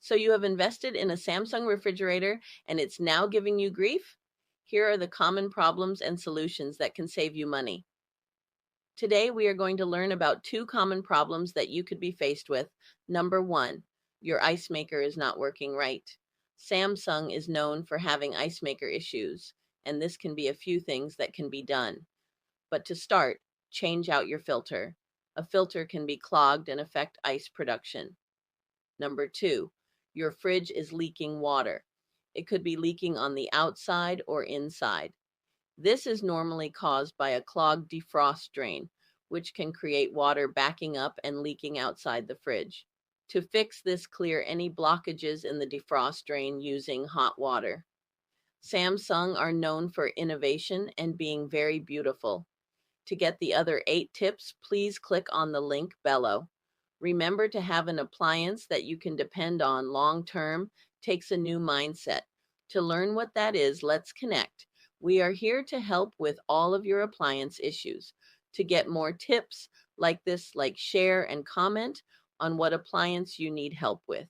So you have invested in a Samsung refrigerator and it's now giving you grief? Here are the common problems and solutions that can save you money. Today, we are going to learn about two common problems that you could be faced with. Number one, your ice maker is not working right. Samsung is known for having ice maker issues, and this can be a few things that can be done. But to start, change out your filter. A filter can be clogged and affect ice production. Number two, your fridge is leaking water. It could be leaking on the outside or inside. This is normally caused by a clogged defrost drain, which can create water backing up and leaking outside the fridge. To fix this, clear any blockages in the defrost drain using hot water. Samsung are known for innovation and being very beautiful. To get the other 8 tips, please click on the link below. Remember, to have an appliance that you can depend on long term takes a new mindset. To learn what that is, let's connect. We are here to help with all of your appliance issues. To get more tips like this, share and comment on what appliance you need help with.